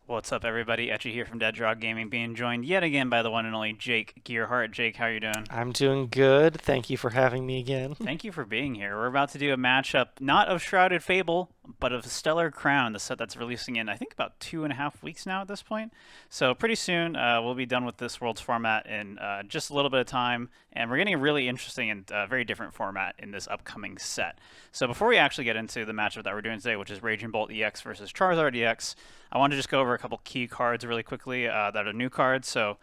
What's up, everybody? Etchy here from Dead Drog Gaming, being joined yet again by the one and only Jake Gearhart. Jake, how are you doing? I'm doing good. Thank you for having me again. Thank you for being here. We're about to do a matchup, not of Shrouded Fable, but of Stellar Crown, the set that's releasing in, I think, about 2.5 weeks now at this point. So pretty soon, we'll be done with this World's format in just a little bit of time, and we're getting a really interesting and very different format in this upcoming set. So before we actually get into the matchup that we're doing today, which is Raging Bolt EX versus Charizard EX, I want to just go over a couple key cards really quickly that are new cards. So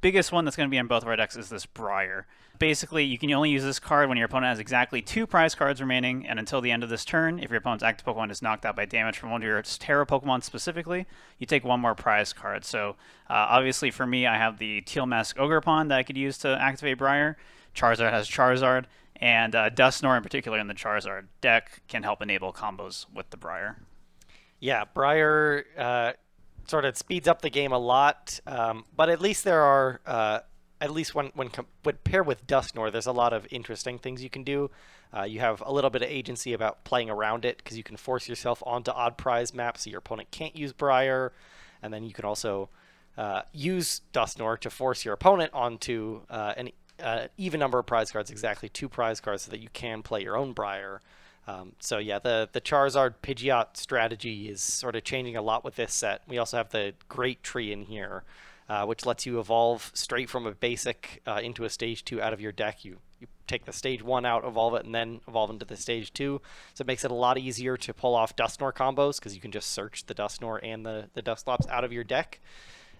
biggest one that's going to be in both of our decks is this Briar. Basically, you can only use this card when your opponent has exactly 2 prize cards remaining, and until the end of this turn, if your opponent's active Pokemon is knocked out by damage from one of your Terra Pokemon specifically, you take 1 more prize card. So, obviously for me, I have the Teal Mask Ogerpon that I could use to activate Briar. Charizard has Charizard, and Dusknoir in particular in the Charizard deck can help enable combos with the Briar. Yeah, Briar sort of speeds up the game a lot, but at least there are, at least when paired with Dusknoir, there's a lot of interesting things you can do. You have a little bit of agency about playing around it because you can force yourself onto odd prize maps so your opponent can't use Briar, and then you can also use Dusknoir to force your opponent onto an even number of prize cards, exactly 2 prize cards, so that you can play your own Briar. So yeah, the Charizard Pidgeot strategy is sort of changing a lot with this set. We also have the Great Tree in here, which lets you evolve straight from a basic into a stage 2 out of your deck. You take the stage 1 out, evolve it, and then evolve into the stage 2. So it makes it a lot easier to pull off Dusknoir combos because you can just search the Dusknoir and the Dusclops out of your deck.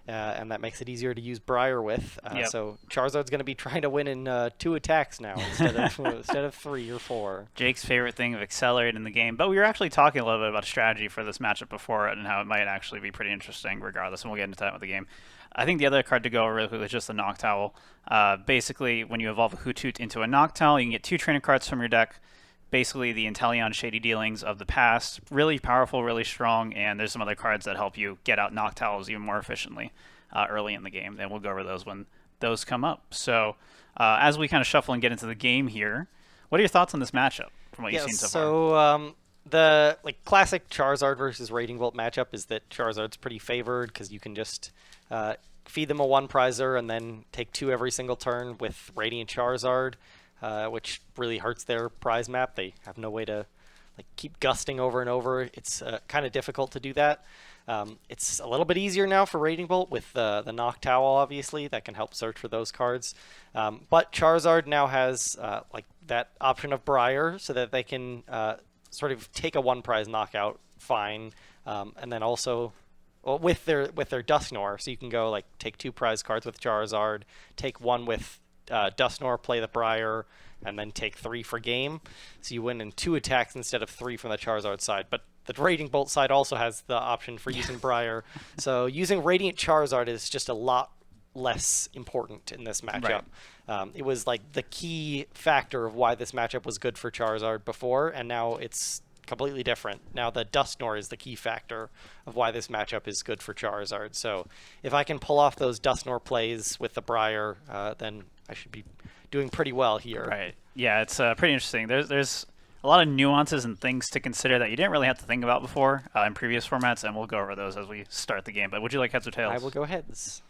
And that makes it easier to use Briar with. Yep. So Charizard's going to be trying to win in 2 attacks now instead of 3 or 4. Jake's favorite thing of accelerating the game. But we were actually talking a little bit about strategy for this matchup before and how it might actually be pretty interesting regardless, and we'll get into that with the game. I think the other card to go over really quickly is just the Noctowl. Basically, when you evolve a Hoothoot into a Noctowl, you can get 2 trainer cards from your deck. Basically, the Inteleon Shady Dealings of the past. Really powerful, really strong, and there's some other cards that help you get out Noctowls even more efficiently early in the game. And we'll go over those when those come up. So as we kind of shuffle and get into the game here, what are your thoughts on this matchup from what you've seen so far? The classic Charizard versus Raging Bolt matchup is that Charizard's pretty favored because you can just feed them a 1 prizer and then take 2 every single turn with Radiant Charizard, which really hurts their prize map. They have no way to keep gusting over and over. It's kind of difficult to do that. It's a little bit easier now for Raging Bolt with the Noctowl, obviously, that can help search for those cards. But Charizard now has that option of Briar so that they can sort of take a 1 prize knockout fine, and then also with their Dusknoir, so you can go take 2 prize cards with Charizard, take 1 with Dusknoir, play the Briar, and then take 3 for game. So you win in 2 attacks instead of 3 from the Charizard side. But the Raging Bolt side also has the option for using Briar. So using Radiant Charizard is just a lot less important in this matchup. Right. It was the key factor of why this matchup was good for Charizard before, and now it's completely different. Now the Dusknoir is the key factor of why this matchup is good for Charizard. So if I can pull off those Dusknoir plays with the Briar, then I should be doing pretty well here. Right. Yeah, it's pretty interesting. There's a lot of nuances and things to consider that you didn't really have to think about before in previous formats, and we'll go over those as we start the game. But would you like heads or tails? I will go heads.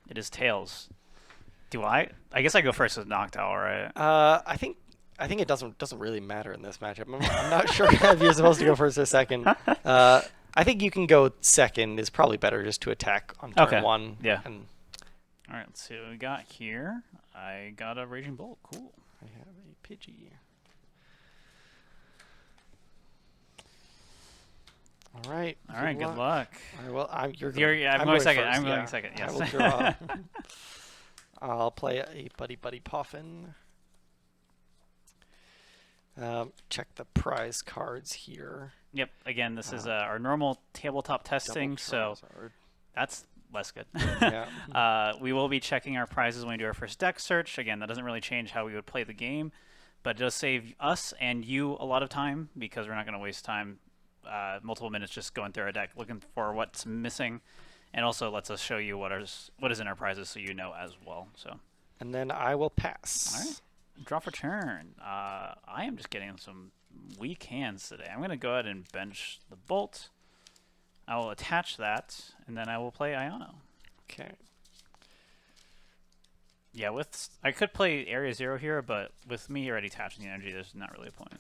It is tails. Do I? I guess I go first with Noctowl, right? I think it doesn't really matter in this matchup. I'm not sure if you're supposed to go first or second. I think you can go second. Is probably better just to attack on turn 1. Yeah. All right, let's see what we got here. I got a Raging Bolt. Cool. I have a Pidgey. All right. Good luck. I'm going second. I'm going second. Yes. I will draw. I'll play a Buddy Puffin. Check the prize cards here. Yep. Again, this is our normal tabletop testing, so that's less good. Yeah. We will be checking our prizes when we do our first deck search. Again, that doesn't really change how we would play the game, but it does save us and you a lot of time because we're not going to waste time, multiple minutes just going through our deck looking for what's missing, and also lets us show you what is in our prizes so you know as well. So. And then I will pass. All right. Draw for turn. I am just getting some weak hands today. I'm going to go ahead and bench the Bolt. I will attach that, and then I will play Iono. Okay. Yeah, I could play Area 0 here, but with me already attaching the energy, there's not really a point.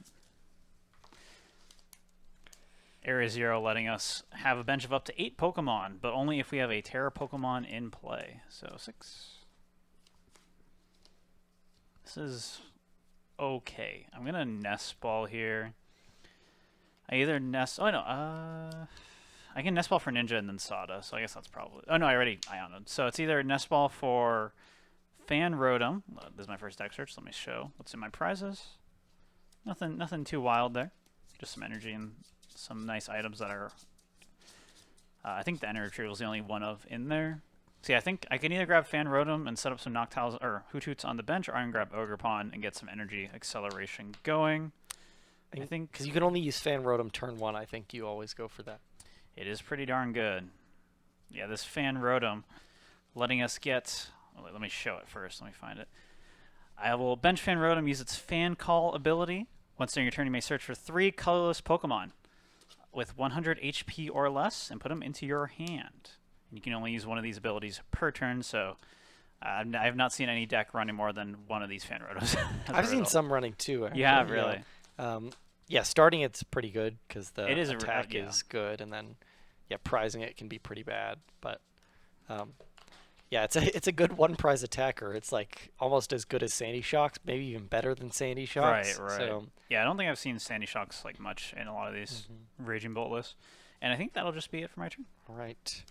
Area 0 letting us have a bench of up to 8 Pokemon, but only if we have a Terra Pokemon in play. So 6. This is okay. I'm going to Nest Ball here. I either Nest... Oh, no. I can Nest Ball for Ninja and then Sada, so I guess that's probably... Oh, no, I already Iono'd. So it's either Nest Ball for Fan Rotom. This is my first deck search. Let me show what's in my prizes. Nothing too wild there. Just some energy and some nice items that are... I think the Energy Retrieval is the only one of in there. See, I think I can either grab Fan Rotom and set up some Noctowls or Hoothoots on the bench, or I can grab Ogerpon and get some energy acceleration going. I think... Because you can only use Fan Rotom turn 1, I think you always go for that. It is pretty darn good. Yeah, this Fan Rotom letting us get... Let me show it first. Let me find it. I will bench Fan Rotom, use its Fan Call ability. Once during your turn, you may search for 3 colorless Pokemon with 100 HP or less and put them into your hand. And you can only use one of these abilities per turn, so I have not seen any deck running more than one of these Fan Rotoms. I've seen some running too. Actually. You have, really? Yeah, starting it's pretty good because the attack yeah. is good, and then prizing it can be pretty bad. But yeah, it's a good one prize attacker. It's like almost as good as Sandy Shocks, maybe even better than Sandy Shocks. Right. So, yeah, I don't think I've seen Sandy Shocks like much in a lot of these Raging Bolt lists. And I think that'll just be it for my turn. All right.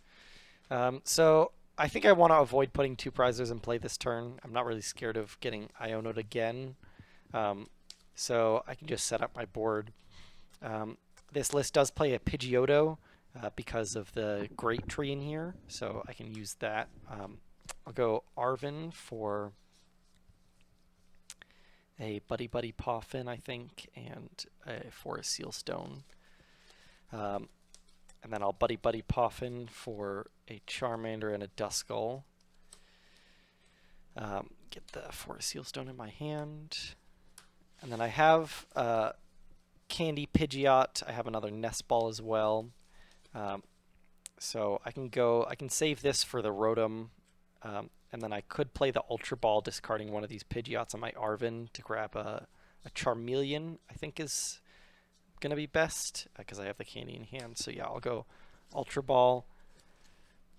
So I think I want to avoid putting 2 prizers in play this turn. I'm not really scared of getting Iono'd again. So I can just set up my board. This list does play a Pidgeotto because of the Great Tree in here, so I can use that. I'll go Arven for a Buddy Poffin, I think, and a Forest Sealstone. And then I'll Buddy Poffin for a Charmander and a Duskull. Get the Forest Sealstone in my hand. And then I have Candy Pidgeot. I have another Nest Ball as well. So I can save this for the Rotom. And then I could play the Ultra Ball, discarding one of these Pidgeots on my Arven to grab a Charmeleon, I think is going to be best because I have the candy in hand. So yeah, I'll go Ultra Ball,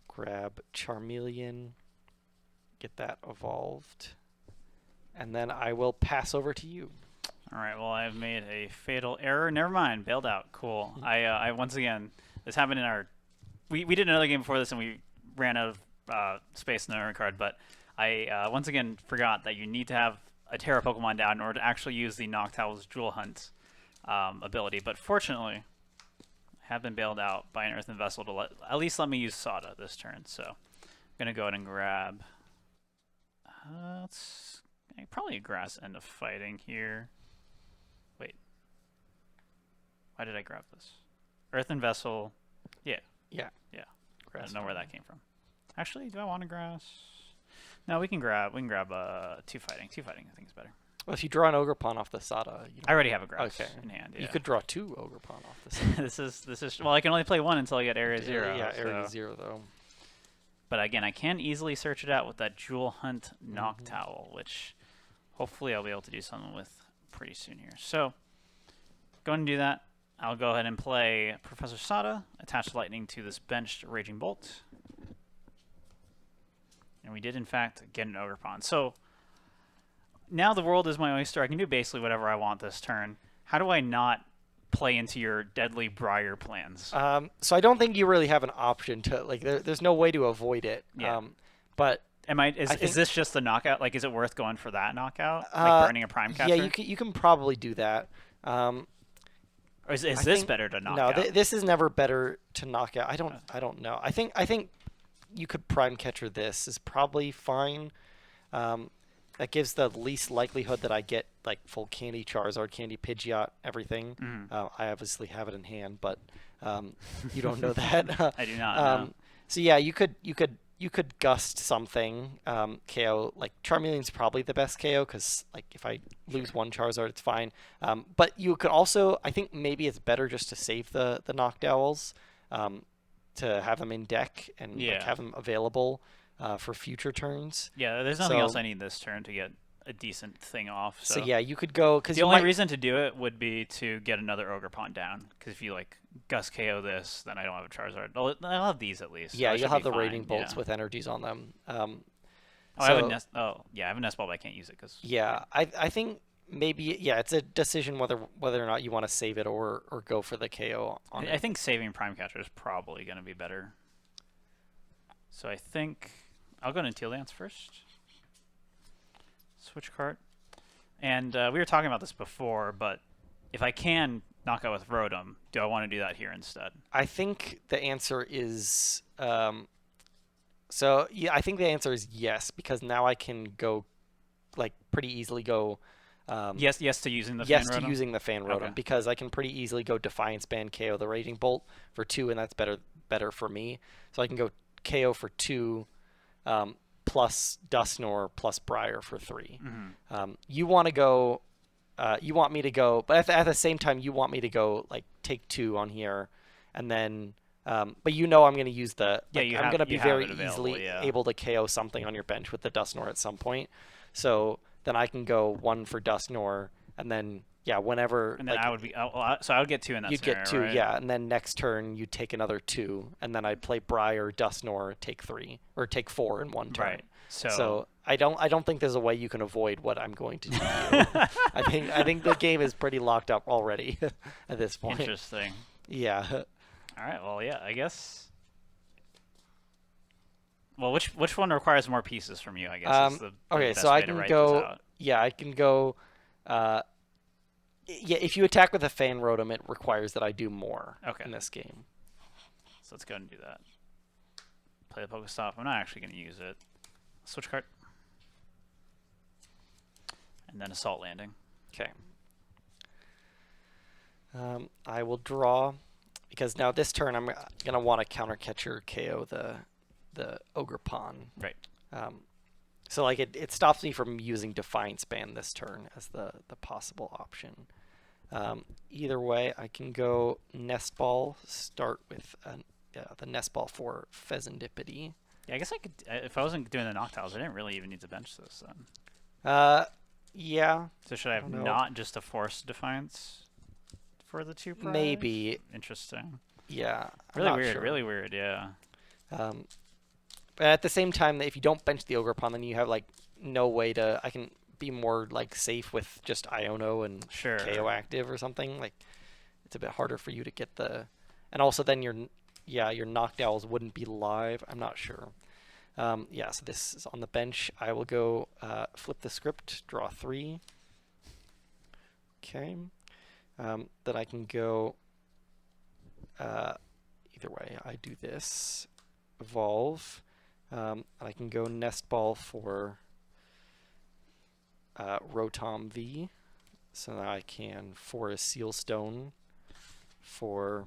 grab Charmeleon, get that evolved, and then I will pass over to you. All right, well, I've made a fatal error. Never mind, bailed out. Cool. I once again, this happened in our... We did another game before this, and we ran out of space in the memory card, but I once again forgot that you need to have a Terra Pokemon down in order to actually use the Noctowl's Jewel Hunt ability. But fortunately, I have been bailed out by an Earthen Vessel to at least let me use Sada this turn. So I'm going to go ahead and grab... probably a Grass End of Fighting here. Wait. Why did I grab this? Earthen Vessel. Yeah. Yeah. I don't know where that came from. Actually, do I want a Grass? No, we can grab 2 Fighting. 2 Fighting I think is better. Well, if you draw an Ogerpon off the Sada, I already have a Grass in hand. Yeah. You could draw 2 Ogerpon off the Sada. This is well, I can only play 1 until I get Area 0. Yeah, Area 0 though. But again, I can easily search it out with that Jewel Hunt Noctowl, which hopefully I'll be able to do something with pretty soon here. So, go ahead and do that. I'll go ahead and play Professor Sada, attach Lightning to this benched Raging Bolt. And we did, in fact, get an Ogerpon. So, now the world is my oyster. I can do basically whatever I want this turn. How do I not play into your deadly Briar plans? So I don't think you really have an option to, like, there's no way to avoid it. Yeah. But... Is this just the knockout? Like, is it worth going for that knockout? Like burning a Prime Catcher? Yeah, you can probably do that. Or is this better to knock out? No, this is never better to knock out. I don't know. I think you could Prime Catcher this is probably fine. That gives the least likelihood that I get like full Candy Charizard, Candy Pidgeot, everything. I obviously have it in hand, but you don't know that. I do not know. So yeah, you could gust something, KO. Like Charmeleon's probably the best KO because like if I lose one Charizard, it's fine. But you could also, I think maybe it's better just to save the Noctowls, to have them in deck and like, have them available for future turns. Yeah, there's nothing else I need this turn to get a decent thing off. So, yeah, you could go because the only reason to do it would be to get another Ogerpon down. Because if you like Gus KO this, then I don't have a Charizard. I'll have these at least. Yeah, so you'll have the Raging Bolts with energies on them. I have a Nest. Oh, yeah, I have a Nest Ball, but I can't use it because. Yeah, I think maybe it's a decision whether or not you want to save it or go for the KO on it. I think saving Prime Catcher is probably going to be better. So I think I'll go to Teal Dance first. Switch card. And we were talking about this before, but if I can knock out with Rotom, do I want to do that here instead? I think the answer is I think the answer is yes, because now I can go like pretty easily go yes to using the Fan Rotom? Okay. Because I can pretty easily go Defiance Band KO the Raging Bolt for 2, and that's better for me. So I can go KO for 2 plus Dusknoir plus Briar for 3. You want to go you want me to go, but at the same time you want me to go like take 2 on here, and then but I'm going to use the I'm going to be very easily able to KO something on your bench with the Dusknoir at some point. So then I can go 1 for Dusknoir, and then whenever. And then I would be so I would get 2 in that scenario. You'd get 2, right? and then next turn you take another 2, and then I'd play Briar, Dusknoir, take 3 or take 4 in one turn. Right. So I don't think there's a way you can avoid what I'm going to do. I think the game is pretty locked up already at this point. Interesting. Yeah. All right. Well, yeah. I guess. Well, which one requires more pieces from you? I guess. Is the okay, best so way I to can write go. this out. Yeah, I can go. If you attack with a Fan Rotom, it requires that I do more in this game. So let's go ahead and do that. Play the Pokestop. I'm not actually going to use it. Switch card. And then Assault Landing. Okay. I will draw, because now this turn I'm going to want to Counter Catcher KO the Ogerpon. Right. So like it stops me from using Defiance Band this turn as the possible option. Either way, I can go Nest Ball, start with the Nest Ball for Fezandipiti. Yeah, I guess I could, if I wasn't doing the Noctowls, I didn't really even need to bench this then. Yeah. So should I have not just a Force Defiance for the 2 prize? Maybe. Interesting. Yeah. Really weird, really weird, yeah. But at the same time, if you don't bench the Ogerpon, then you have like no way to. I can be more like safe with just Iono and KO active or something. Like it's a bit harder for you to get the, and also then your Noctowls wouldn't be live. I'm not sure. So this is on the bench. I will go flip the script, draw 3. Okay. Then I can go. Either way, I do this. Evolve. And I can go Nest Ball for Rotom V. So now I can Forest Seal Stone for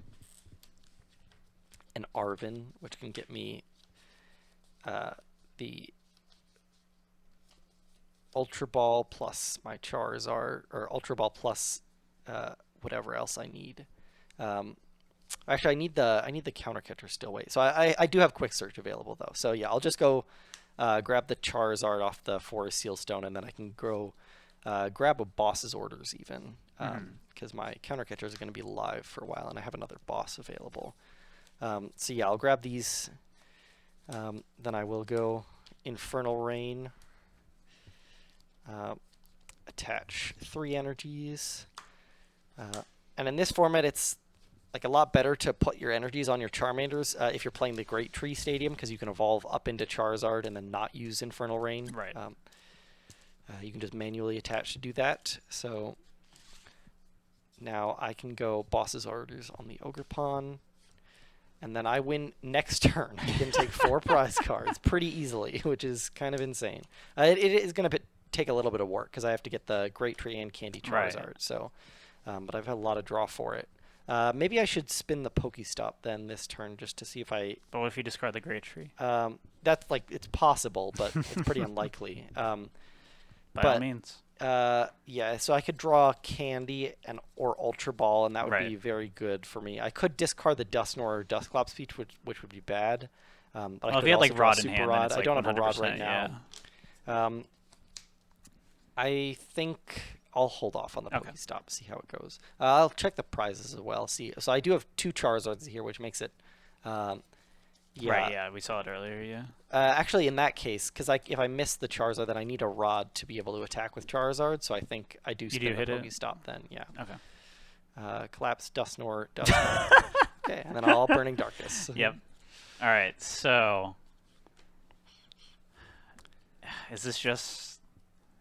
an Arven, which can get me the Ultra Ball plus my Charizard, or Ultra Ball plus whatever else I need. Actually, I need the Counter Catcher still. Wait, so I do have Quick Search available though. So yeah, I'll just go grab the Charizard off the Forest Seal Stone, and then I can go grab a boss's orders even, because my Counter Catchers are going to be live for a while, and I have another boss available. So yeah, I'll grab these. Then I will go Infernal Rain. Attach 3 energies. And in this format, it's like a lot better to put your energies on your Charmanders if you're playing the Great Tree Stadium, because you can evolve up into Charizard and then not use Infernal Rain. Right. You can just manually attach to do that. So now I can go Boss's Orders on the Ogerpon, and then I win next turn. I can take 4 prize cards pretty easily, which is kind of insane. It is going to take a little bit of work because I have to get the Great Tree and Candy Charizard. Right. So, but I've had a lot of draw for it. Maybe I should spin the Pokestop then this turn just to see if I. But what if you discard the Great Tree? That's like it's possible, but it's pretty unlikely. By all means. Yeah, so I could draw Candy and or Ultra Ball, and that would Right. be very good for me. I could discard the Dusknoir or Dusclops speech, which would be bad. But Well, I if could you had also like draw Rod in Super hand, then Rod. it's I like don't have a Rod right 100%. Yeah. now. I think I'll hold off on the Okay. Pokestop, see how it goes. I'll check the prizes as well. See, so I do have 2 Charizards here, which makes it, yeah. Right. Yeah, we saw it earlier. Yeah. Actually, in that case, because if I miss the Charizard, then I need a Rod to be able to attack with Charizard. So I think I do spin the hit it? Pokestop then. Yeah. Okay. Collapse, Dusknoir. Okay, and then all Burning Darkness. Yep. All right. So, is this just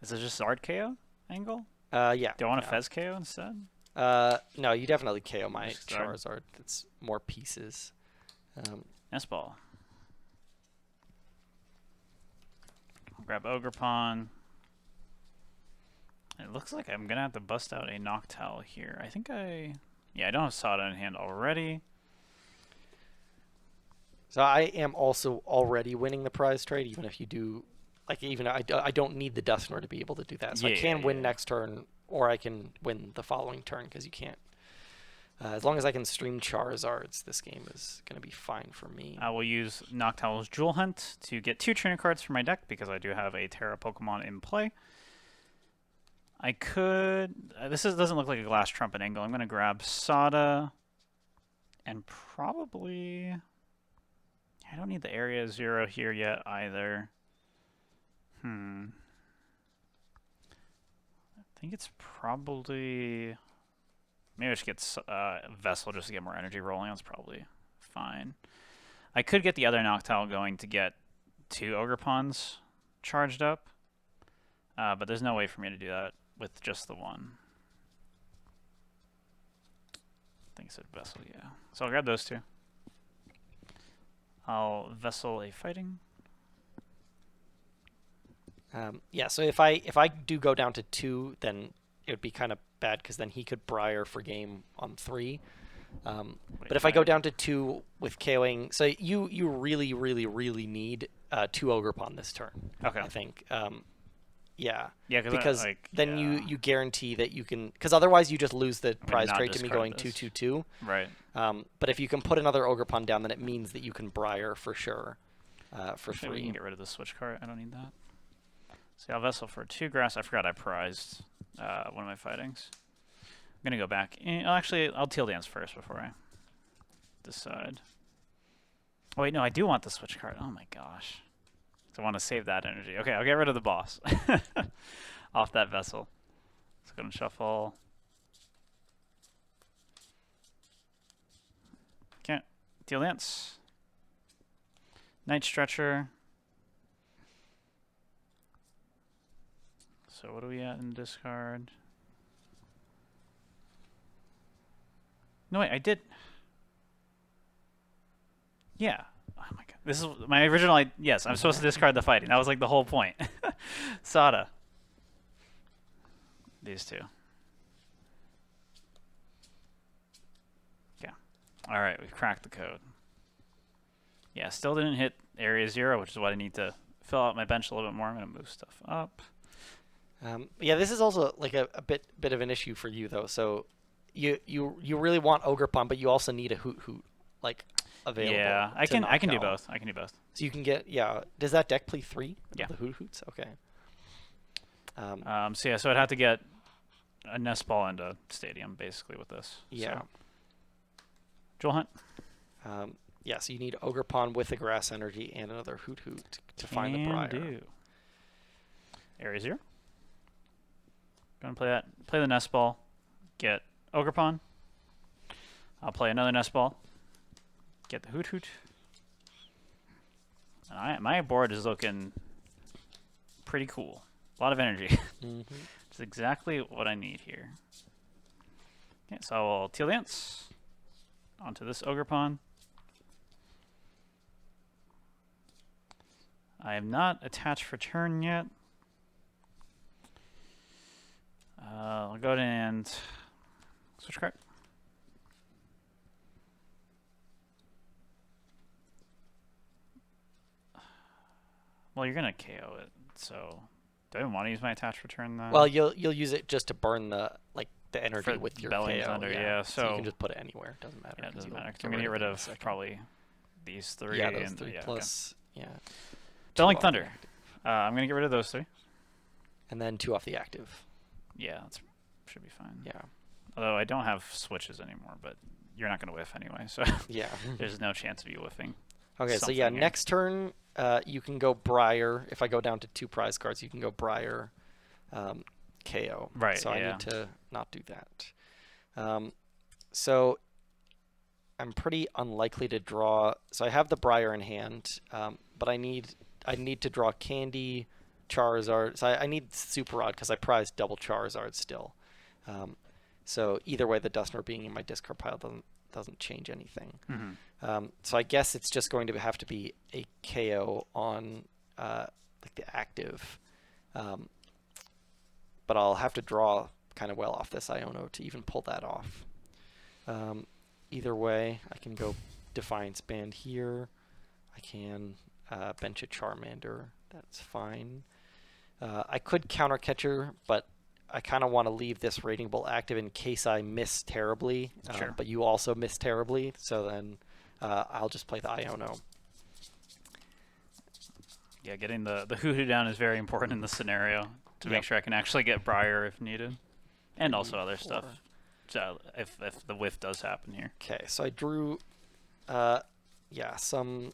Zard KO angle? Yeah. Do I want a Fez KO instead? No, you definitely KO my Just Zard. Charizard. It's more pieces. Nest Ball. I'll grab Ogerpon. It looks like I'm gonna have to bust out a Noctowl here. I think yeah, I don't have Sada in hand already. So I am also already winning the prize trade, even if you do, like, even I don't need the Dusknoir to be able to do that. So I can win next turn, or I can win the following turn, because you can't. As long as I can stream Charizards, this game is going to be fine for me. I will use Noctowl's Jewel Hunt to get 2 trainer cards for my deck, because I do have a Terra Pokemon in play. I could... this doesn't look like a Glass Trumpet angle. I'm going to grab Sada, and probably... I don't need the Area 0 here yet either. I think it's probably... Maybe I should get Vessel just to get more energy rolling. That's probably fine. I could get the other Noctowl going to get 2 Ogerpons charged up. But there's no way for me to do that with just the one. I think it said Vessel, yeah. So I'll grab those 2. I'll Vessel a Fighting. Yeah, so if I do go down to 2, then it would be kind of bad, because then he could Briar for game on 3. But if I go down to 2 with KOing, so you really, really, really need 2 Ogerpon this turn. Okay. I think. Yeah. Yeah, because like, then yeah. you guarantee that you can, because otherwise you just lose the prize not trade to me going discard this. 2-2-2. Right. But if you can put another Ogerpon down, then it means that you can Briar for sure. For Actually, 3. we can get rid of the switch card. I don't need that. So I'll Vessel for 2 grass. I forgot I prized one of my fightings. I'm going to go back. Actually, I'll Teal Dance first before I decide. Oh, wait, no, I do want the switch card. Oh, my gosh. So I want to save that energy. Okay, I'll get rid of the boss. Off that Vessel. Let's go and shuffle. Okay, Teal Dance. Night Stretcher. So what are we at in discard? No, wait, I did. Yeah. Oh my god. This is my original. Yes, I'm supposed to discard the fighting. That was like the whole point. Sada. These 2. Yeah. All right, we've cracked the code. Yeah, still didn't hit Area 0, which is what I need to fill out my bench a little bit more. I'm going to move stuff up. Yeah, this is also like a bit of an issue for you though. So you really want Ogerpon, but you also need a Hoot like available. Yeah, I can do both. I can do both. So you can get, yeah. Does that deck play 3? Yeah. The Hoots. Okay. So yeah, so I'd have to get a Nest Ball and a Stadium basically with this. Yeah. So. Jewel Hunt. Yeah. So you need Ogerpon with a Grass Energy and another Hoot to find the Briar. Do. Area 0. Gonna play that. Play the Nest Ball. Get Ogerpon. I'll play another Nest Ball. Get the Hoot. And my board is looking pretty cool. A lot of energy. It's exactly what I need here. Okay, so I will Teal Dance onto this Ogerpon. I am not attached for turn yet. I'll go ahead and switch card. Well, you're going to KO it, so Do I want to use my attach return though? Well, you'll use it just to burn the energy For with your Belling's KO. under, yeah. So you can just put it anywhere. Doesn't matter. Yeah, it doesn't matter. 'Cause get I'm gonna get rid it in a of second. probably these 3. Yeah, those and, 3 plus. Okay. Yeah. Belling Two off Thunder. the active. I'm gonna get rid of those 3. And then 2 off the active. Yeah, that should be fine. Yeah. Although I don't have switches anymore, but you're not gonna whiff anyway, so Yeah. there's no chance of you whiffing. Okay, so yeah, next turn you can go Briar. If I go down to 2 prize cards, you can go Briar, KO. Right. So yeah. I need to not do that. So I'm pretty unlikely to draw. So I have the Briar in hand, but I need to draw Candy, Charizard. So I need Super Rod because I prize double Charizard still. So either way, the Dusknoir being in my discard pile doesn't change anything. Mm-hmm. So I guess it's just going to have to be a KO on like the active. But I'll have to draw kind of well off this Iono to even pull that off. Either way, I can go Defiance Band here. I can bench a Charmander. That's fine. I could Counter Catcher, but I kind of want to leave this Raging Bolt active in case I miss terribly. Sure. But you also miss terribly, so then I'll just play the Iono. Yeah, getting the hoo-hoo down is very important in this scenario to make sure I can actually get Briar if needed, and also other stuff. So if the whiff does happen here. Okay, so I drew, some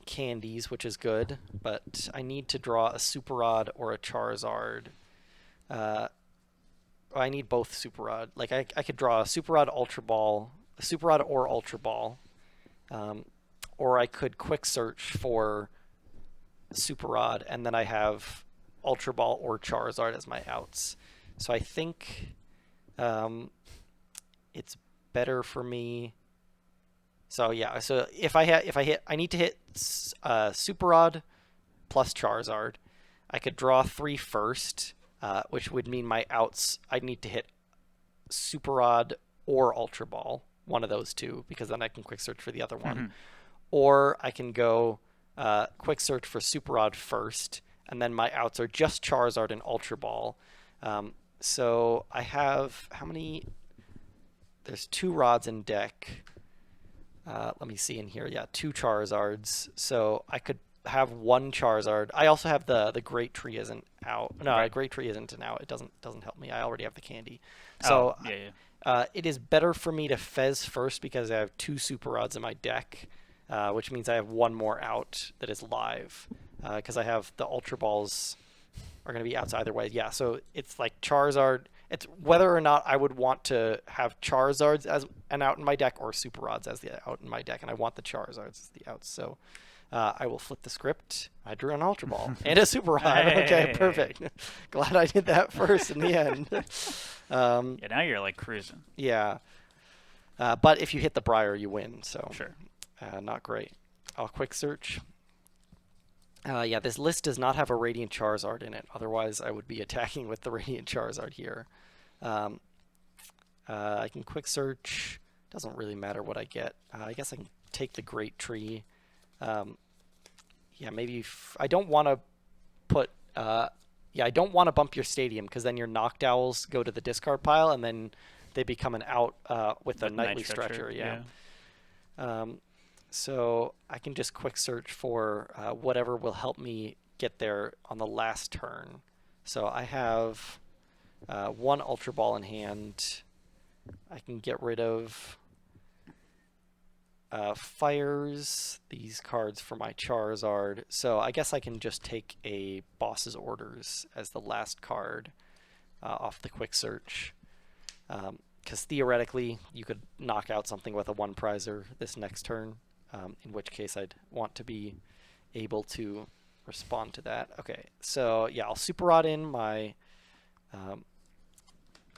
candies, which is good, but I need to draw a Super Rod or a Charizard. I need both Super Rod. Like I could draw a Super Rod Ultra Ball, a Super Rod or Ultra Ball, or I could quick search for Super Rod, and then I have Ultra Ball or Charizard as my outs. So I think it's better for me. So yeah, so if I need to hit Super Rod plus Charizard. I could draw 3 first, which would mean my outs, I'd need to hit Super Rod or Ultra Ball, one of those 2, because then I can quick search for the other one. Mm-hmm. Or I can go quick search for Super Rod first, and then my outs are just Charizard and Ultra Ball. So I have, how many? There's 2 rods in deck. Let me see in here. Yeah, 2 Charizards. So I could have 1 Charizard. I also have the Great Tree isn't out. No, right. Great Tree isn't an out. It doesn't help me. I already have the candy. So yeah. it is better for me to Fez first because I have 2 Super Rods in my deck, which means I have 1 more out that is live because I have the Ultra Balls are going to be outs either way. Yeah, so it's like Charizard. It's whether or not I would want to have Charizards as an out in my deck or Super Rods as the out in my deck, and I want the Charizards as the outs. So I will flip the script. I drew an Ultra Ball and a Super Rod. Okay, perfect. Glad I did that first in the end. Yeah, now you're like cruising. Yeah. But if you hit the Briar, you win. So Sure. Not great. I'll quick search. Yeah, this list does not have a Radiant Charizard in it. Otherwise, I would be attacking with the Radiant Charizard here. I can quick search. Doesn't really matter what I get. I guess I can take the Great Tree. Yeah, maybe I don't want to put. Yeah, I don't want to bump your Stadium because then your Noctowls go to the discard pile and then they become an out with a Nightly Stretcher. Yeah. So I can just quick search for whatever will help me get there on the last turn. So I have 1 Ultra Ball in hand. I can get rid of Fires, these cards for my Charizard. So I guess I can just take a Boss's Orders as the last card off the quick search. Because theoretically, you could knock out something with a 1-prizer this next turn. In which case I'd want to be able to respond to that. Okay, so yeah, I'll Super Rod in my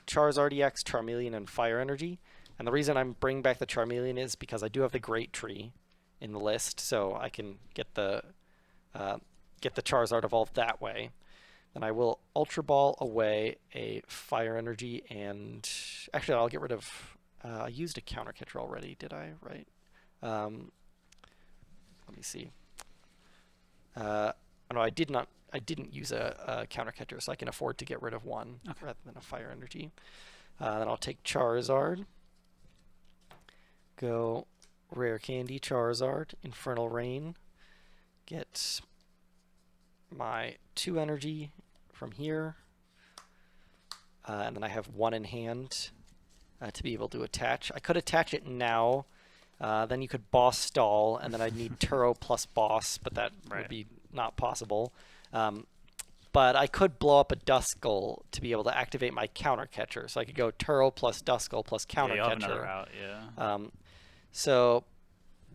Charizard EX, Charmeleon, and Fire Energy. And the reason I'm bringing back the Charmeleon is because I do have the Great Tree in the list, so I can get the Charizard evolved that way. Then I will Ultra Ball away a Fire Energy, and actually I'll get rid of. I used a Counter Catcher already, did I? Right. Let me see. No, I did not. I didn't use a counter catcher, so I can afford to get rid of one rather than a fire energy. Then I'll take Charizard. Go Rare Candy Charizard, Infernal Rain. Get my 2 energy from here. And then I have 1 in hand to be able to attach. I could attach it now. Then you could boss stall, and then I'd need Turo plus boss, but that would be not possible. But I could blow up a Duskull to be able to activate my counter catcher. So I could go Turo plus Duskull plus counter catcher. Another route, yeah. So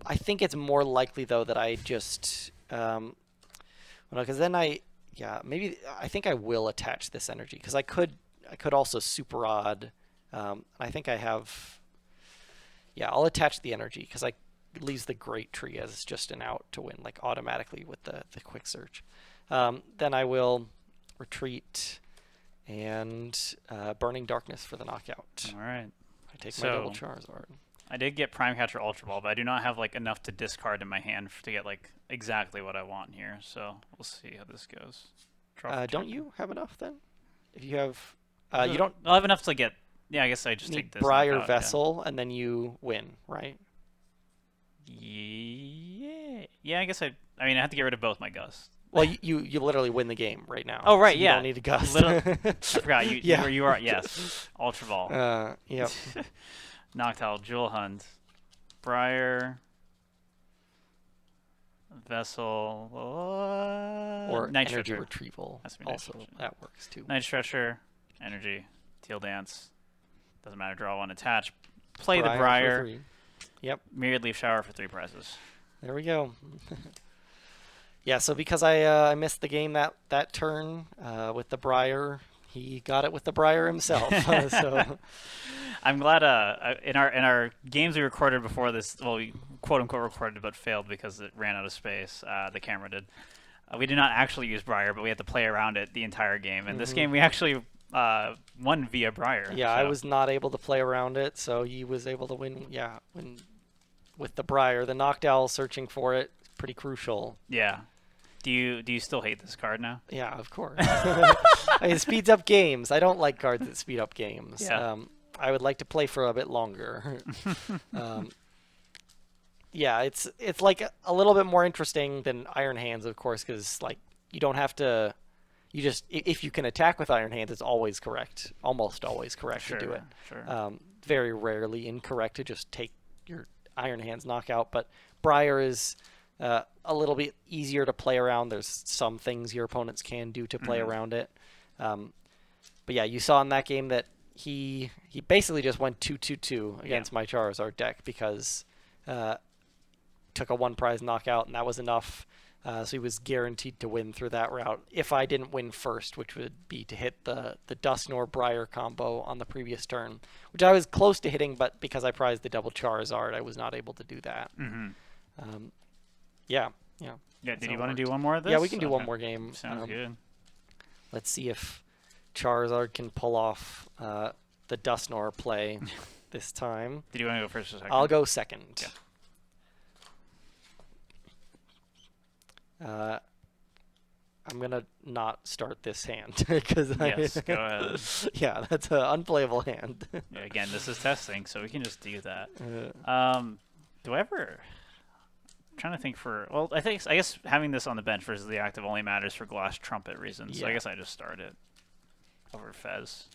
I think it's more likely though that I just because then I think I will attach this energy because I could also super rod. I think I have. Yeah, I'll attach the energy because it leaves the Great Tree as just an out to win, like automatically with the quick search. Then I will retreat and Burning Darkness for the knockout. All right. I take my double Charizard. I did get Prime Catcher Ultra Ball, but I do not have like enough to discard in my hand to get like exactly what I want here. So we'll see how this goes. Don't you have enough then? If you have, you don't. I'll have enough to get. Yeah, I guess I just take this. Briar Vessel, and then you win, right? Yeah. Yeah, I guess I mean, I have to get rid of both my Gust. Well, you literally win the game right now. Oh, right, so yeah. You don't need a Gust. I forgot. You are, yes. Ultra Ball. Yep. Noctowl, Jewel Hunt, Briar, Vessel, or Night Energy Stretcher. Retrieval. Also, that works too. Night Stretcher, Energy, Teal Dance. Doesn't matter, draw 1, attach. Play the Briar. Briar. Yep. Myriad Leaf Shower for 3 prizes. There we go. Yeah, so because I missed the game that turn with the Briar, he got it with the Briar himself. So I'm glad in our games we recorded before this, well, we quote unquote recorded but failed because it ran out of space. The camera did. We did not actually use Briar, but we had to play around it the entire game. And this game we actually won via Briar. Yeah, so. I was not able to play around it, so he was able to win. Yeah, with the Briar, the Noctowl searching for it, pretty crucial. Yeah. Do you still hate this card now? Yeah, of course. It speeds up games. I don't like cards that speed up games. Yeah. I would like to play for a bit longer. Yeah, it's like a little bit more interesting than Iron Hands, of course, because like you don't have to. You just if you can attack with Iron Hands, it's always correct, almost always correct to do it. Sure. Very rarely incorrect to just take your Iron Hands knockout, but Briar is a little bit easier to play around. There's some things your opponents can do to play around it. But yeah, you saw in that game that he basically just went 2-2-2 against my Charizard deck because took a 1 prize knockout, and that was enough. So he was guaranteed to win through that route. If I didn't win first, which would be to hit the Dusknoir Briar combo on the previous turn, which I was close to hitting, but because I prized the double Charizard, I was not able to do that. Yeah. Did you want to do one more of this? Yeah, we can do one more game. Sounds good. Let's see if Charizard can pull off the Dusknoir play this time. Did you want to go first or second? I'll go second. Yeah. I'm going to not start this hand. Cause yes, go ahead. Yeah, that's an unplayable hand. Yeah, again, this is testing, so we can just do that. Do I ever... I'm trying to think for... Well, I guess having this on the bench versus the active only matters for Glass Trumpet reasons, yeah. So I guess I just start it over Fez.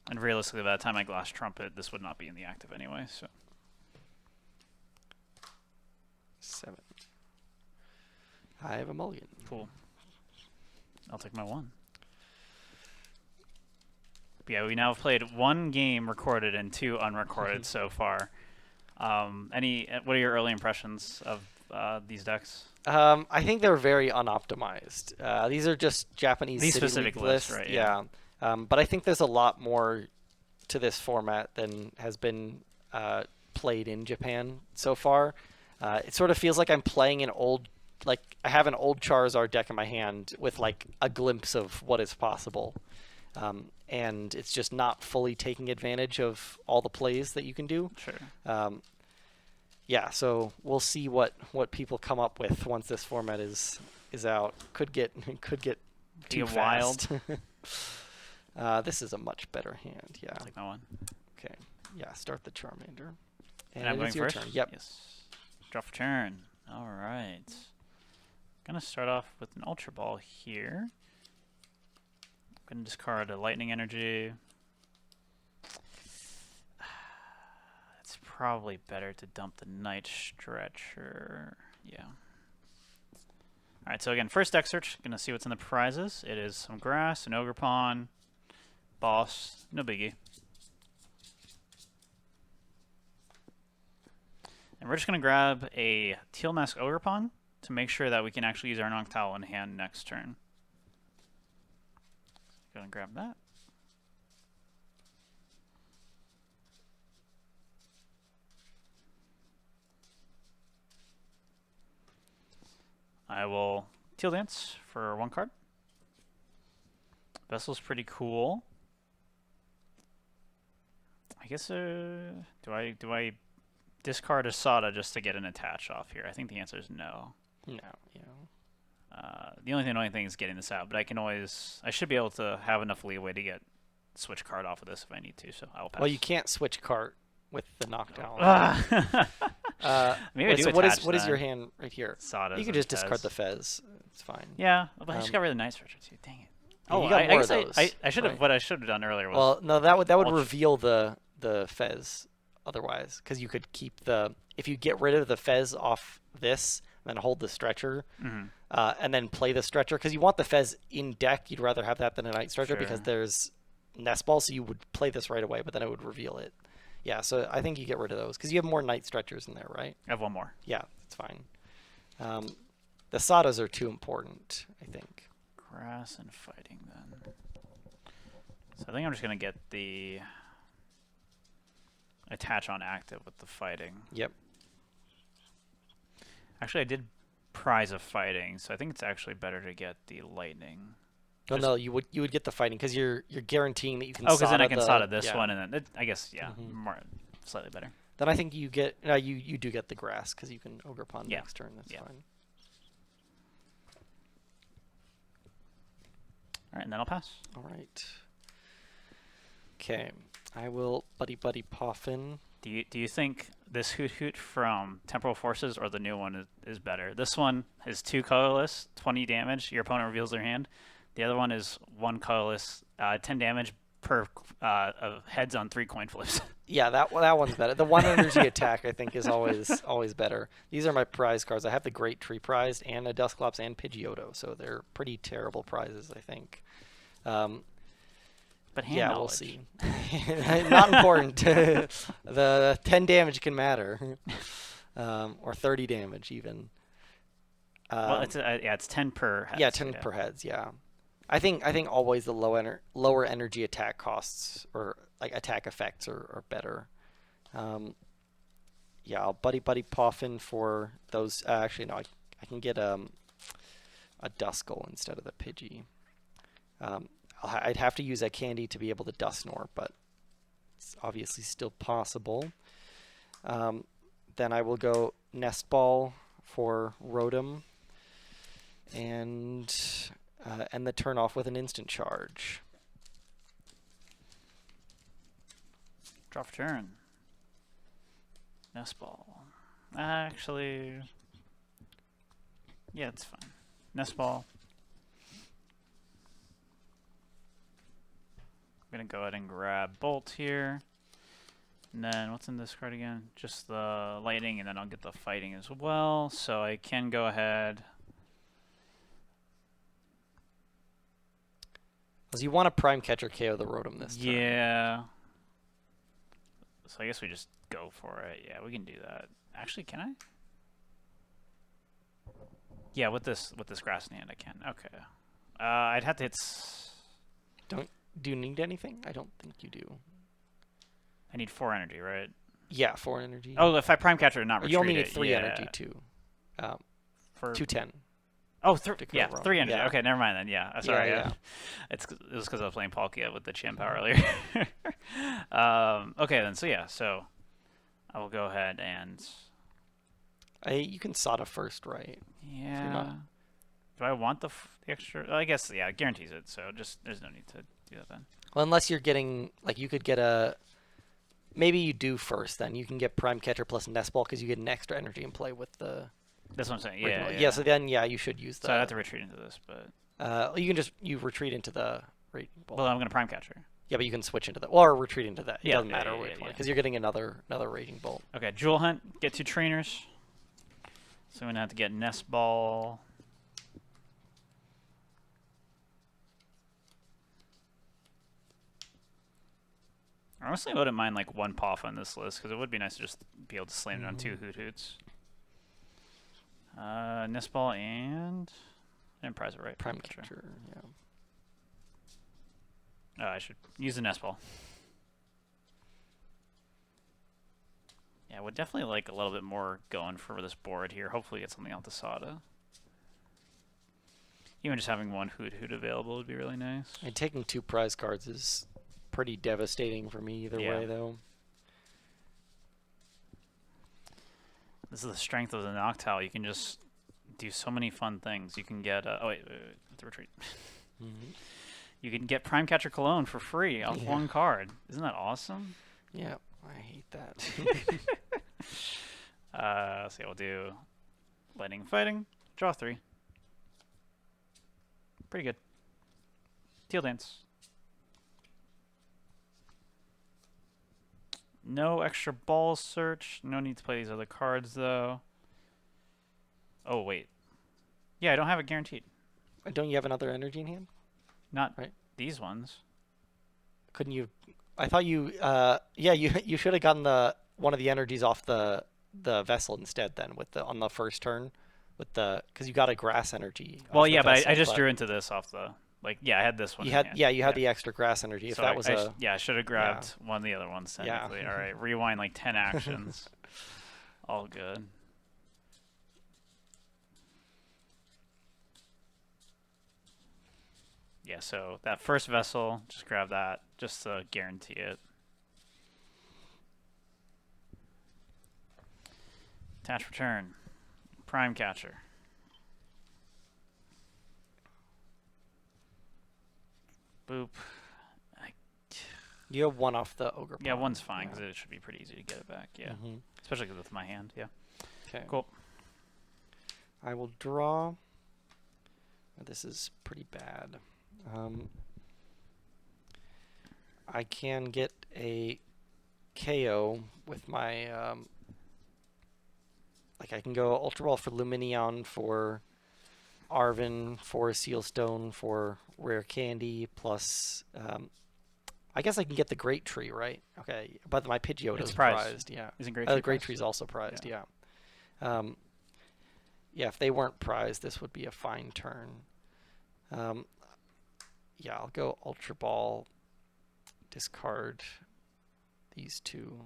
And realistically, by the time I Glass Trumpet, this would not be in the active anyway, so... 7. I have a mulligan. Cool. I'll take my 1. But yeah, we now have played 1 game recorded and 2 unrecorded so far. What are your early impressions of these decks? I think they're very unoptimized. These are just Japanese These City specific League lists, lists. right? Yeah. But I think there's a lot more to this format than has been played in Japan so far. It sort of feels like I'm playing an old, like I have an old Charizard deck in my hand with like a glimpse of what is possible. And it's just not fully taking advantage of all the plays that you can do. Sure. yeah, so we'll see what people come up with once this format is out. Could get too wild. fast. This is a much better hand. Yeah. Take that one. Okay. Yeah. Start the Charmander. And I'm it going is your first. turn. Yep. Yes. Draw for turn. All right. Gonna start off with an Ultra Ball here. Gonna discard a Lightning Energy. It's probably better to dump the Night Stretcher. Yeah. Alright, so again, first deck search. Gonna see what's in the prizes. It is some grass, an Ogre Pawn, Boss, no biggie. And we're just gonna grab a Teal Mask Ogre Pawn to make sure that we can actually use our Noctowl in hand next turn. Gonna grab that. I will Teal Dance for 1 card. Vessel's pretty cool. I guess do I discard a Sada just to get an attach off here? I think the answer is no. No. Yeah. The only annoying thing is getting this out, but I should be able to have enough leeway to get switch card off of this if I need to, so I'll pass. Well, you can't switch card with the Noctowl. Maybe I do so attach what is then. your hand right here? Sadas You can just discard the Fez. It's fine. Yeah, but I just got rid of the Night Stretcher too. Dang it. Yeah, you got more of I those, guess I should have. right? What I should have done earlier was. Well, no, that would Ultra- reveal the Fez otherwise, because you could keep the, if you get rid of the Fez off this, and then hold the Stretcher, and then play the Stretcher, because you want the Fez in deck. You'd rather have that than a Night Stretcher because there's Nest Ball, so you would play this right away, but then it would reveal it. Yeah, so I think you get rid of those because you have more Night Stretchers in there, right? I have one more. Yeah, it's fine. The Sadas are too important, I think. Grass and fighting then. So I think I'm just gonna get the attach on active with the fighting. Yep. Actually, I did prize of fighting, so I think it's actually better to get the lightning. No, you would get the fighting because you're guaranteeing that you can. Oh, because then I Sada can Sada this one, and then I guess more slightly better. Then I think you get you do get the grass because you can Ogre Pawn next turn. That's fine. All right, and then I'll pass. All right. Okay, I will Buddy Poffin. Do you think this Hoot from Temporal Forces or the new one is better? This one is 2 colorless, 20 damage. Your opponent reveals their hand. The other one is 1 colorless, 10 damage per heads on 3 coin flips. Yeah, that one's better. The 1 energy attack I think is always better. These are my prize cards. I have the Great Tree prized and a Dusclops and Pidgeotto, so they're pretty terrible prizes, I think. But hand yeah, knowledge. We'll see. Not important. The 10 damage can matter, or 30 damage even. Well, it's 10 per head. Yeah, 10 per heads. Yeah, I think always the lower energy attack costs or like attack effects are better. Yeah, I'll Buddy Poffin for those. Actually, no, I can get a Duskull instead of the Pidgey. I'd have to use a candy to be able to Dusknoir, but it's obviously still possible. Then I will go Nest Ball for Rotom, and end the turn off with an instant charge. Draw for turn. Nest Ball. Actually, yeah, it's fine. Nest Ball. I'm going to go ahead and grab Bolt here. And then what's in this card again? Just the Lightning, and then I'll get the Fighting as well. So I can go ahead. Because you want to Prime Catcher KO the Rotom this turn. Yeah. So I guess we just go for it. Yeah, we can do that. Actually, can I? Yeah, with this grass in hand, I can. Okay. I'd have to hit. Do you need anything? I don't think you do. I need 4 energy, right? Yeah, 4 energy. Oh, if I Prime Catcher and not retreat you only need it, 3 yeah. energy too. For 210. Oh, 3 energy. Yeah. Okay, never mind then. Yeah, sorry. Yeah. It was because I was playing Palkia with the Chimp earlier. Okay, then. So I will go ahead and You can SATA first, right? Yeah. Do I want the extra? I guess, yeah, it guarantees it, so just there's no need to do that then. Well, unless you're getting, like, you could get a... Maybe you do first, then. You can get Prime Catcher plus Nest Ball because you get an extra energy in play with the... That's what I'm saying, yeah. Yeah, so then, yeah, you should use the... So I have to retreat into this, but... you can just... You retreat into the Raging Ball. Well, I'm going to Prime Catcher. Yeah, but you can switch into that. Or retreat into that. It Yeah, doesn't matter which one, because you're getting another Raging Bolt. Okay, Jewel Hunt, get 2 trainers. So I'm going to have to get Nest Ball. I honestly wouldn't mind like 1 PAF on this list, because it would be nice to just be able to slam it on 2 Hoot Hoots. Nest Ball and Prize it right. Prime Catcher, yeah. Oh, I should use the Nest Ball. Yeah, I would definitely like a little bit more going for this board here. Hopefully get something out the SATA. Even just having 1 Hoot Hoot available would be really nice. And taking 2 prize cards is pretty devastating for me either way, though. This is the strength of the Noctowl. You can just do so many fun things. You can get... oh, wait, let's retreat. You can get Prime Catcher Cologne for free off 1 card. Isn't that awesome? Yeah, I hate that. Let's see, we'll do Lightning Fighting. Draw 3. Pretty good. Teal Dance. No extra ball search. No need to play these other cards, though. Oh, wait. Yeah, I don't have it guaranteed. Don't you have another energy in hand? Not these ones. Couldn't you? I thought you. Yeah, you should have gotten one of the energies off the vessel instead. Then on the first turn, because you got a grass energy. Well, yeah, but I just drew into this off the I had this one. You had you had the extra grass energy. If so that was I should have grabbed one of the other ones. Technically, all right. Rewind 10 actions. All good. Yeah, so that first vessel, just grab that, just to guarantee it. Attach return. Prime Catcher. Boop. You have 1 off the Ogre. Yeah, 1's fine, because it should be pretty easy to get it back, yeah. Especially with my hand, yeah. Okay. Cool. I will draw. This is pretty bad. I can get a KO with my I can go Ultra Ball for Lumineon, for Arven, for Sealstone, for Rare Candy, plus I guess I can get the Great Tree, right? Okay, but my Pidgeot is prized. Yeah, isn't Great Tree the Great Tree is also prized. Yeah. Yeah, if they weren't prized, this would be a fine turn. Yeah, I'll go Ultra Ball, discard these 2.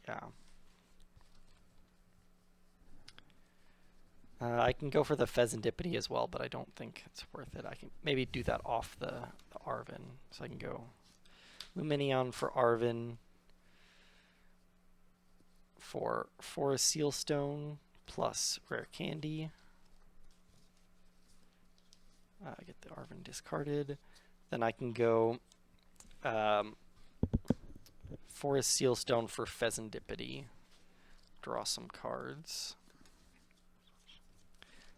Yeah. I can go for the Fezandipiti as well, but I don't think it's worth it. I can maybe do that off the Arven. So I can go Lumineon for Arven, for a Sealstone, plus Rare Candy. Get the Arven discarded. Then I can go for a Sealstone for Fezandipiti. Draw some cards.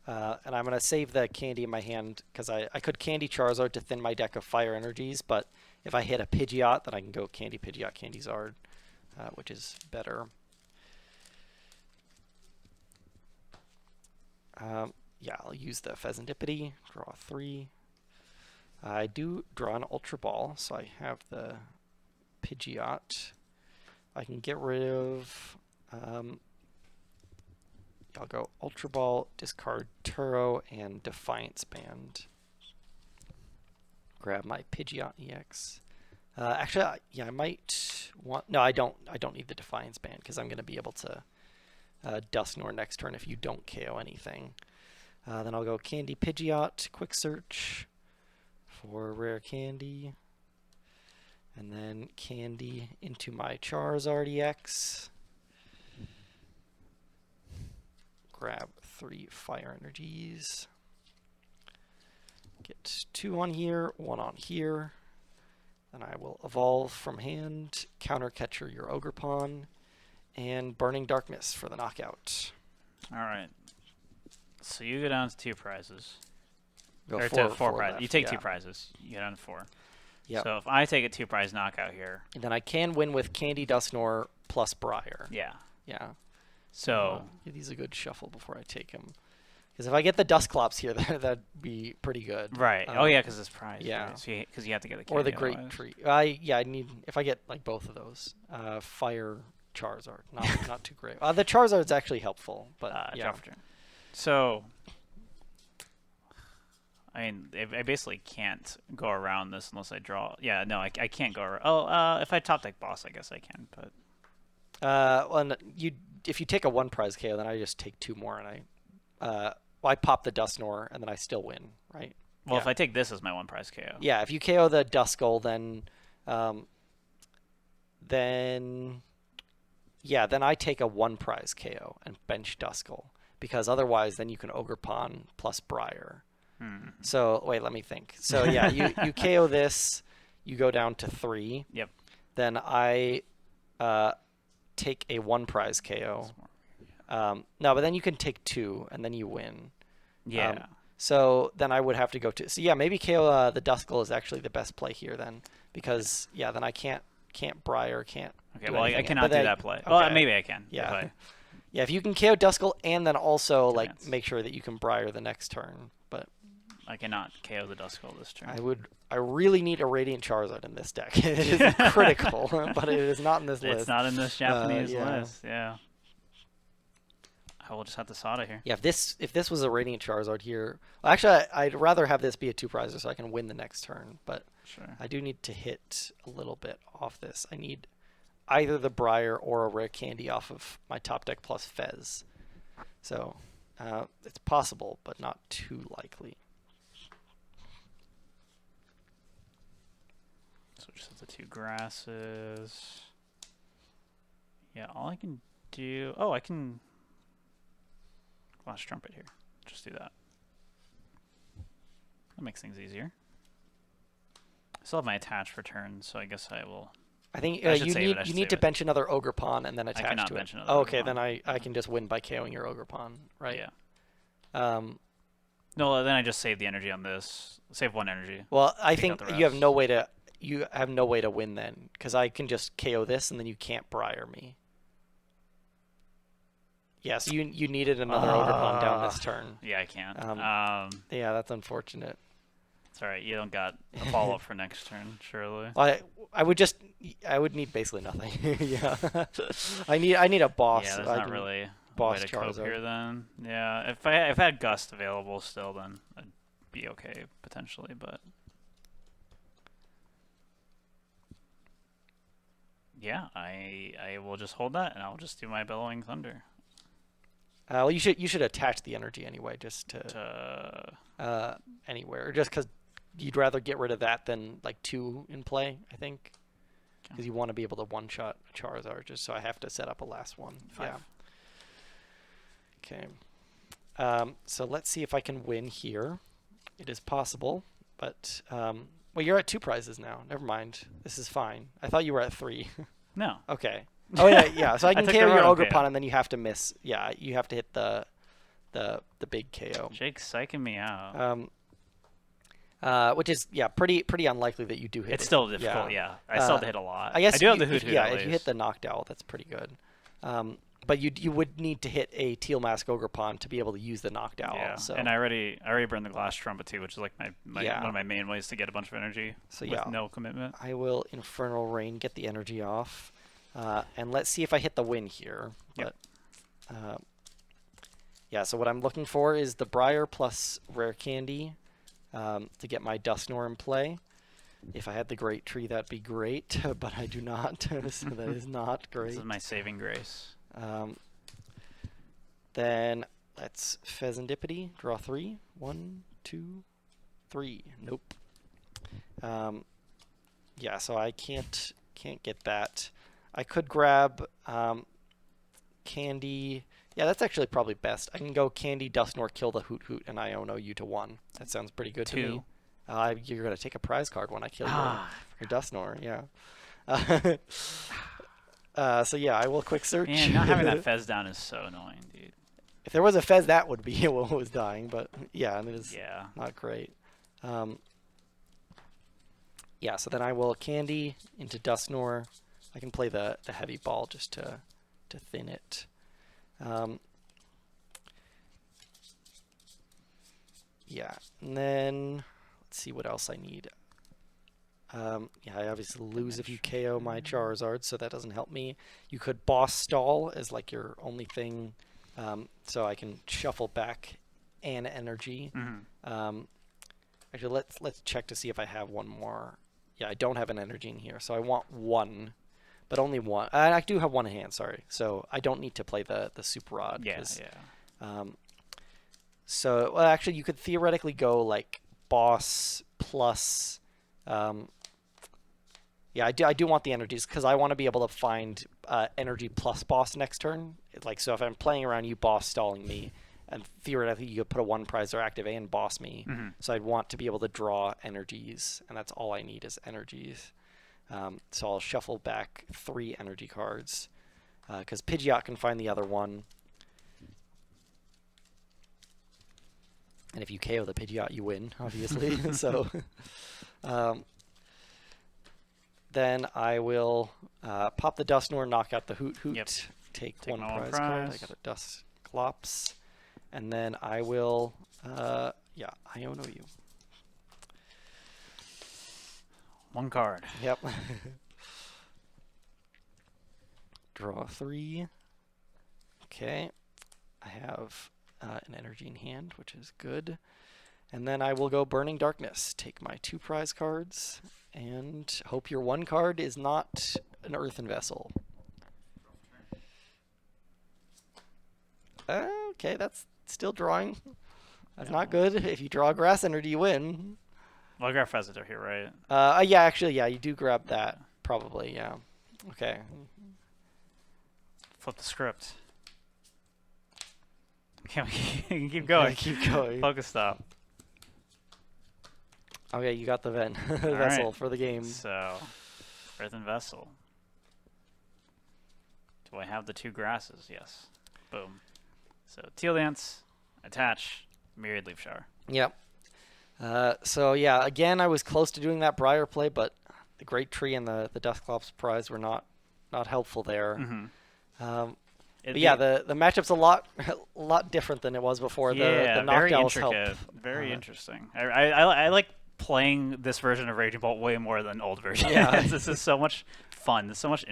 And I'm going to save the candy in my hand, because I could Candy Charizard to thin my deck of fire energies, but if I hit a Pidgeot, then I can go Candy Pidgeot, Candy Zard, which is better. Yeah, I'll use the Fezandipiti, draw 3. I do draw an Ultra Ball, so I have the Pidgeot. I can get rid of... I'll go Ultra Ball, discard Turo, and Defiance Band. Grab my Pidgeot EX. Actually, yeah, I might want... No, I don't need the Defiance Band, because I'm going to be able to Dusknoir next turn if you don't KO anything. Then I'll go Candy Pidgeot, Quick Search for Rare Candy. And then Candy into my Charizard EX. grab 3 fire energies. Get 2 on here, 1 on here. Then I will evolve from hand, Counter Catcher your Ogerpon, and Burning Darkness for the knockout. All right. So you go down to 2 prizes. Go Or 4 to 4 prizes. left, You take yeah. 2 prizes. You go down to 4. Yep. So if I take a 2-prize knockout here. And then I can win with Candy Dusknoir plus Briar. Yeah. Yeah. So Give these a good shuffle before I take them. Because if I get the Dusclops here, that'd be pretty good. Right. Oh yeah, because it's prize. Yeah. Right? So because you have to get the Or the candy Great otherwise. Tree. I need if I get like both of those. Fire Charizard, not too great. The Charizard's actually helpful, but yeah. Draw for turn. So I mean, I basically can't go around this unless I draw. Yeah, no, I can't go around. Oh, if I top deck boss, I guess I can. But well, if you take a 1-prize KO, then I just take 2 more, and I pop the Dusknoir, and then I still win, right? well, Yeah. if I take this as my 1-prize KO. Yeah, if you KO the Duskull, then I take a 1-prize KO and bench Duskull, because otherwise then you can Ogerpon plus Briar. So wait, let me think. So yeah, you KO this, you go down to 3. Yep. Then I take a 1-prize KO. No, but then you can take 2, and then you win. Yeah. So then I would have to go to. So yeah, maybe KO the Duskull is actually the best play here then, because yeah, then I can't Briar, can't. Okay. do Well, I anything. cannot But do then- that play. okay. Well, maybe I can. Yeah. Yeah, if you can KO Duskull and then also like Advance. make sure that you can Briar the next turn, but I cannot KO the Duskull this turn. I really need a Radiant Charizard in this deck. It is critical, but it is not in this list. It's not in this Japanese yeah. list. Yeah. I will just have to Sada here. Yeah, if this was a Radiant Charizard here, well, actually I'd rather have this be a 2-prizer so I can win the next turn, but Sure. I do need to hit a little bit off this. I need either the Briar or a rare candy off of my top deck plus Fez. So it's possible, but not too likely. So just have the 2 grasses. Yeah, all I can do. Oh, I can Glass Trumpet here. Just do that. That makes things easier. I still have my attach for turn, so I guess I will. I think I should you save need it, I should you need save to it. bench another Ogerpon and then attach cannot to bench it. another Oh, okay, Ogerpon. then I can just win by KOing your Ogerpon, right? Yeah. No, then I just save the energy on this. Save 1 energy. Well, I Take out think the you have rest. no way to win then, because I can just KO this and then you can't Briar me. Yeah, so you needed another Ogerpon down this turn. Yeah, I can't. Yeah, that's unfortunate. It's alright. You don't got a follow up for next turn, surely. I would need basically nothing. Yeah, I need a boss. Yeah, there's I not can really a boss way to cope Charizard. here then. Yeah, if I had Gust available still, then I'd be okay potentially, but yeah, I will just hold that and I'll just do my Bellowing Thunder. Well, you should attach the energy anyway, just to anywhere, just because you'd rather get rid of that than like 2 in play, I think, because you want to be able to one-shot Charizard. Just so I have to set up a last one. 5. Yeah. Okay. So let's see if I can win here. It is possible, but well, you're at 2 prizes now. Never mind. This is fine. I thought you were at 3. No. Okay. Oh yeah, yeah. So I can took KO the your Rotom Ogerpon, KO. and then you have to miss. Yeah, you have to hit the big KO. Jake's psyching me out. Which is pretty unlikely that you do hit. It's it. still difficult, yeah. I still have to hit a lot. I guess I do have you- the Hoot Hoot Yeah, at if you hit least. the Noctowl, that's pretty good. But you would need to hit a Teal Mask Ogerpon to be able to use the Noctowl. Yeah, So and I already burned the Glass Trumpet too, which is like my Yeah. one of my main ways to get a bunch of energy So with yeah. no commitment. I will Infernal Rain, get the energy off, and let's see if I hit the win here. Yep. But yeah, so what I'm looking for is the Briar plus Rare Candy to get my Dusknoir in play. If I had the Great Tree, that'd be great, but I do not, so that is not great. This is my saving grace. Then let's Fezandipiti, draw 3. 1, 2, 3. Nope. Yeah, so I can't get that. I could grab Candy Yeah, that's actually probably best. I can go Candy, Dusknoir, kill the Hoot Hoot, and Iono you to 1. That sounds pretty good to me. You're going to take a prize card when I kill your Dusknoir, yeah. So yeah, I will quick search. Man, not having that Fez down is so annoying, dude. If there was a Fez, that would be what was dying, but yeah, and it is not great. Yeah, so then I will Candy into Dusknoir. I can play the heavy ball just to thin it. Yeah, and then let's see what else I need. Yeah, I obviously lose if you KO my Charizard, so that doesn't help me. You could boss stall as like your only thing, so I can shuffle back an energy. Actually, let's check to see if I have one more. Yeah, I don't have an energy in here, so I want one, but only one. I do have one in hand, sorry. So I don't need to play the Super Rod. Yeah. So, well, actually, you could theoretically go like boss plus. Yeah, I do want the energies because I want to be able to find energy plus boss next turn. Like, so if I'm playing around you boss stalling me, and theoretically you could put a 1 prize or active A and boss me. So I'd want to be able to draw energies, and that's all I need is energies. So I'll shuffle back 3 energy cards because Pidgeot can find the other one. And if you KO the Pidgeot, you win, obviously. So then I will pop the Dusknoir, knock out the Hoot Hoot, take 1 prize card. I got a Dusclops. And then I will, yeah, Iono you. 1 card. Yep. Draw 3. Okay. I have an energy in hand, which is good. And then I will go Burning Darkness. Take my 2 prize cards and hope your 1 card is not an Earthen Vessel. Okay, that's still drawing. That's not good. If you draw a Grass Energy, you win. Well, I got Fezandipiti here, right? Yeah, actually, yeah, you do grab that. Probably, yeah. Okay. Flip the script. Okay, we can keep going. Keep going. Focus stop. Okay, you got the vessel for the game. So, Earthen Vessel. Do I have the 2 grasses? Yes. Boom. So, Teal Dance, attach, Myriad Leaf Shower. Yep. So, yeah, again, I was close to doing that Briar play, but the Great Tree and the Dusclops prize were not helpful there. But yeah, the matchup's a lot different than it was before. Yeah, the very Noctowls intricate. help. Very interesting. I like playing this version of Raging Bolt way more than old version. Yeah. This is so much fun. It's so much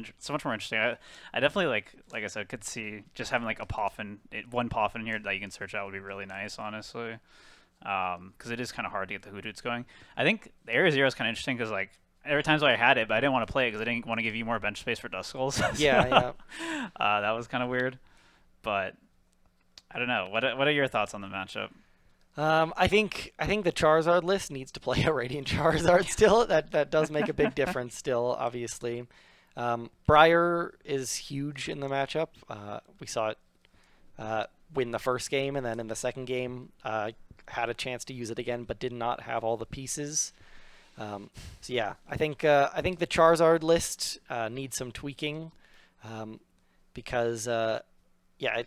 more interesting. I definitely like I said, could see just having like a Poffin, 1 Poffin in here that you can search out would be really nice, honestly. Because it is kind of hard to get the Hoot Hoots going. I think the Area Zero is kind of interesting because like every time I had it, but I didn't want to play it because I didn't want to give you more bench space for Duskulls. Yeah. That was kind of weird, but I don't know. What are your thoughts on the matchup? I think the Charizard list needs to play a Radiant Charizard still. That does make a big difference still, obviously. Briar is huge in the matchup. We saw it win the first game, and then in the second game had a chance to use it again, but did not have all the pieces. So yeah, I think the Charizard list needs some tweaking because yeah,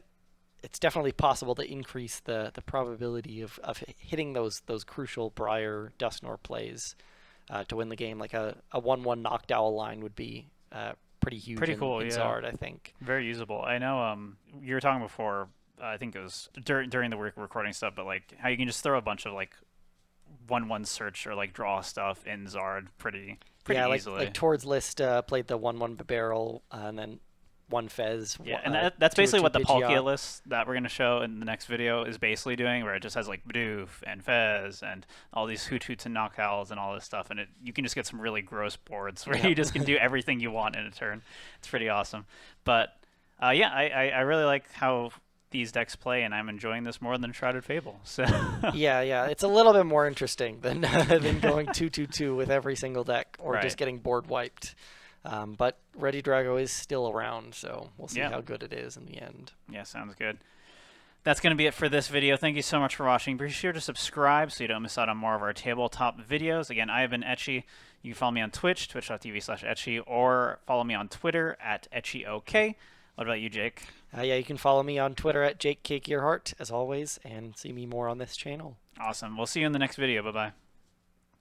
it's definitely possible to increase the probability of hitting those crucial Briar Dusknoir plays to win the game. Like a 1/1 Noctowl line would be pretty huge. Pretty cool, in yeah. Zard, I think. Very usable. I know you were talking before. I think it was during the recording stuff, but like how you can just throw a bunch of like 1/1 search or like draw stuff in Zard pretty easily. Like Tord's list played the 1/1 barrel and then 1 Fez. Yeah, and that's basically what the Pidgeot. Palkia list that we're going to show in the next video is basically doing, where it just has like Bidoof and Fez and all these Hoot Hoots and Knockowls and all this stuff, and you can just get some really gross boards where you just can do everything you want in a turn. It's pretty awesome. But yeah, I really like how these decks play, and I'm enjoying this more than Shrouded Fable. So yeah, it's a little bit more interesting than going 2/2/2 with every single deck, or just getting board wiped. But Regidrago is still around, so we'll see Yeah. how good it is in the end. Yeah, sounds good. That's going to be it for this video. Thank you so much for watching. Be sure to subscribe so you don't miss out on more of our tabletop videos. Again, I have been Etchy. You can follow me on Twitch, twitch.tv/Etchy, or follow me on Twitter at EtchyOK. What about you, Jake? Yeah, you can follow me on Twitter at Jake K. Gearhart, as always, and see me more on this channel. Awesome. We'll see you in the next video. Bye-bye.